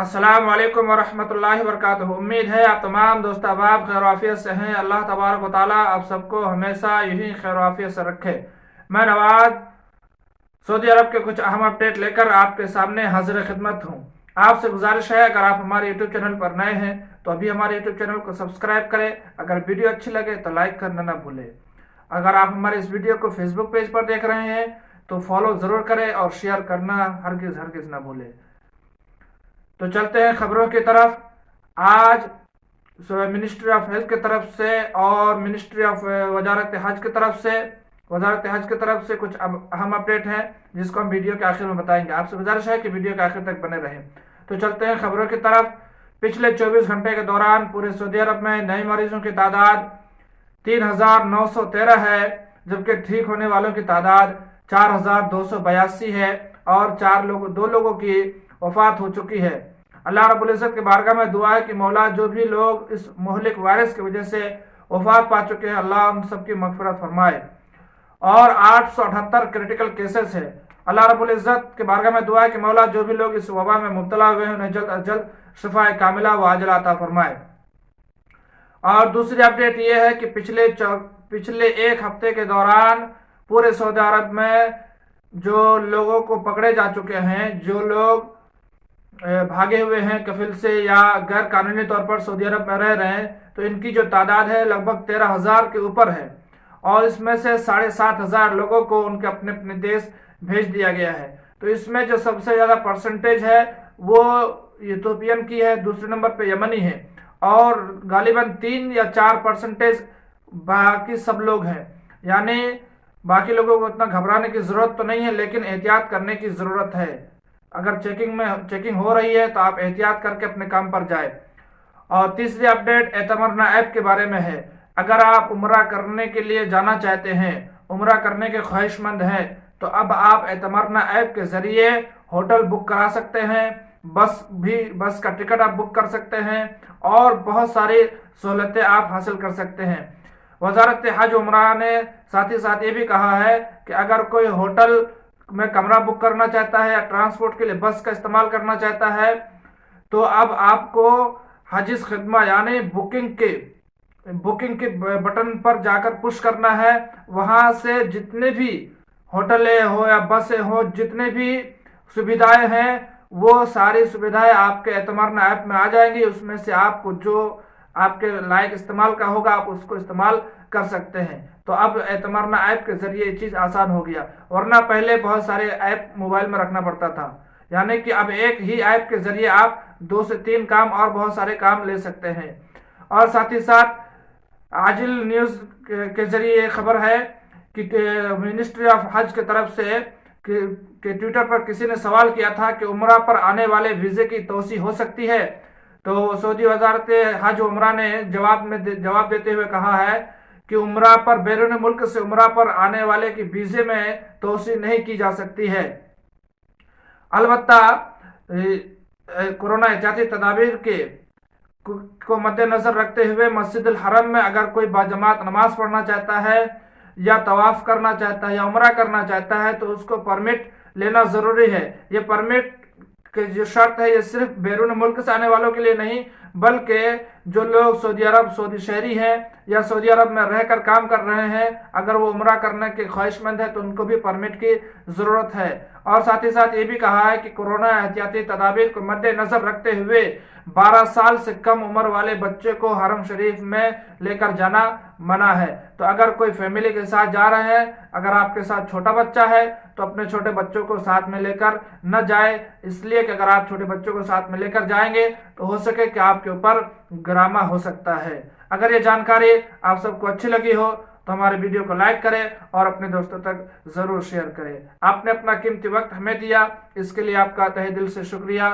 अस्सलाम वालेकुम वरहमतुल्लाहि वबरकातुहू। उम्मीद है आप तमाम दोस्त अहबाब खैर आफियत से हैं। अल्लाह तबारक व तआला आप सबको हमेशा यही खैर आफियत से रखे। मैं नवाज सऊदी अरब के कुछ अहम अपडेट लेकर आपके सामने हाजिर खिदमत हूँ। आपसे गुजारिश है, अगर आप हमारे यूट्यूब चैनल पर नए हैं तो अभी हमारे यूट्यूब चैनल को सब्सक्राइब करें। अगर वीडियो अच्छी लगे तो लाइक करना ना भूलें। अगर आप हमारे इस वीडियो को फेसबुक पेज पर देख रहे हैं तो फॉलो ज़रूर करें और शेयर करना हरगिज़ ना भूलें। तो चलते हैं खबरों की तरफ। आज मिनिस्ट्री ऑफ हेल्थ की तरफ से और मिनिस्ट्री ऑफ वजारत हज की तरफ से कुछ अहम अपडेट हैं जिसको हम वीडियो के आखिर में बताएंगे। आपसे गुजारिश है कि वीडियो के आखिर तक बने रहें। तो चलते हैं खबरों की तरफ। पिछले 24 घंटे के दौरान पूरे सऊदी अरब में नए मरीजों की तादाद 3,913 है, जबकि ठीक होने वालों की तादाद 4,282 है और 2 लोगों की वफात हो चुकी है। अल्लाह रब्बुल इज़्ज़त के बारगाह में दुआ है कि मौला जो भी लोग इस मुहलिक वायरस की वजह से वफात पा चुके हैं, अल्लाह उन सबकी मग़फ़िरत फरमाए। और 878 क्रिटिकल केसेस है। अल्लाह रब्बुल इज़्ज़त के बारगाह में दुआ है कि मौला जो भी लोग इस वबा में मुब्तला हुए हैं उन्हें जल्द अज जल्द शिफाए कामिला व आजिला अता फरमाए। और दूसरी अपडेट ये है कि पिछले एक हफ्ते के दौरान पूरे सऊदी अरब में जो लोगों को पकड़े जा चुके हैं, जो लोग भागे हुए हैं कफिल से या गैर कानूनी तौर पर सऊदी अरब में रह रहे हैं, तो इनकी जो तादाद है लगभग 13,000 के ऊपर है। और इसमें से 7,500 लोगों को उनके अपने अपने देश भेज दिया गया है। तो इसमें जो सबसे ज़्यादा परसेंटेज है वो इथियोपियन की है, दूसरे नंबर पे यमनी है और गालिबन 3 या 4% बाकी सब लोग हैं। यानी बाकी लोगों को इतना घबराने की ज़रूरत तो नहीं है, लेकिन एहतियात करने की ज़रूरत है। अगर चेकिंग हो रही है तो आप एहतियात करके अपने काम पर जाए। और तीसरी अपडेट एतमरना ऐप के बारे में है। अगर आप उम्रा करने के लिए जाना चाहते हैं, उम्रा करने के ख्वाहिशमंद हैं, तो अब आप एतमरना ऐप के ज़रिए होटल बुक करा सकते हैं, बस का टिकट आप बुक कर सकते हैं और बहुत सारी सहूलतें आप हासिल कर सकते हैं। वजारत हज उम्रा ने साथ ही साथ ये भी कहा है कि अगर कोई होटल में कमरा बुक करना चाहता है या ट्रांसपोर्ट के लिए बस का इस्तेमाल करना चाहता है, तो अब आपको हजिस खिदमा यानी बुकिंग के बटन पर जाकर पुश करना है। वहां से जितने भी होटलें हो या बसें हो, जितने भी सुविधाएं हैं, वो सारी सुविधाएं आपके एतमरना ऐप में आ जाएंगी। उसमें से आपको जो आपके लायक इस्तेमाल का होगा आप उसको इस्तेमाल कर सकते हैं। तो अब एतमरना ऐप के जरिए ये चीज़ आसान हो गया, वरना पहले बहुत सारे ऐप मोबाइल में रखना पड़ता था। यानी कि अब एक ही ऐप के जरिए आप 2 से 3 काम और बहुत सारे काम ले सकते हैं। और साथ ही साथ आजिल न्यूज़ के जरिए खबर है कि मिनिस्ट्री ऑफ हज की तरफ से कि ट्विटर पर किसी ने सवाल किया था कि उम्रा पर आने वाले वीज़े की तोसी हो सकती है। तो सऊदी वजारत हज उम्रा ने जवाब देते हुए कहा है कि उम्रा पर बैरून मुल्क से उम्रा पर आने वाले की वीज़े में तोसी नहीं की जा सकती है। अलबत्ता कोरोना एहतियाती तदाबीर को मद्देनजर रखते हुए मस्जिदुल हरम में अगर कोई बाजमात नमाज पढ़ना चाहता है या तवाफ करना चाहता है या उम्रा करना चाहता है तो उसको परमिट लेना ज़रूरी है। ये परमिट की जो शर्त है ये सिर्फ बैरून मुल्क से आने वालों के लिए नहीं, बल्कि जो लोग सऊदी शहरी हैं या सऊदी अरब में रहकर काम कर रहे हैं, अगर वो उम्रा करने के ख्वाहिशमंद है तो उनको भी परमिट की ज़रूरत है। और साथ ही साथ ये भी कहा है कि कोरोना एहतियाती तदाबीर को मद्देनजर रखते हुए 12 साल से कम उम्र वाले बच्चे को हरम शरीफ में लेकर जाना मना है। तो अगर कोई फैमिली के साथ जा रहे हैं, अगर आपके साथ छोटा बच्चा है तो अपने छोटे बच्चों को साथ में लेकर न जाए, इसलिए कि अगर आप छोटे बच्चों को साथ में लेकर जाएंगे तो हो सके कि आपके ऊपर गिरामा हो सकता है। अगर ये जानकारी आप सबको अच्छी लगी हो तो हमारे वीडियो को लाइक करें और अपने दोस्तों तक ज़रूर शेयर करें। आपने अपना कीमती वक्त हमें दिया, इसके लिए आपका तहे दिल से शुक्रिया।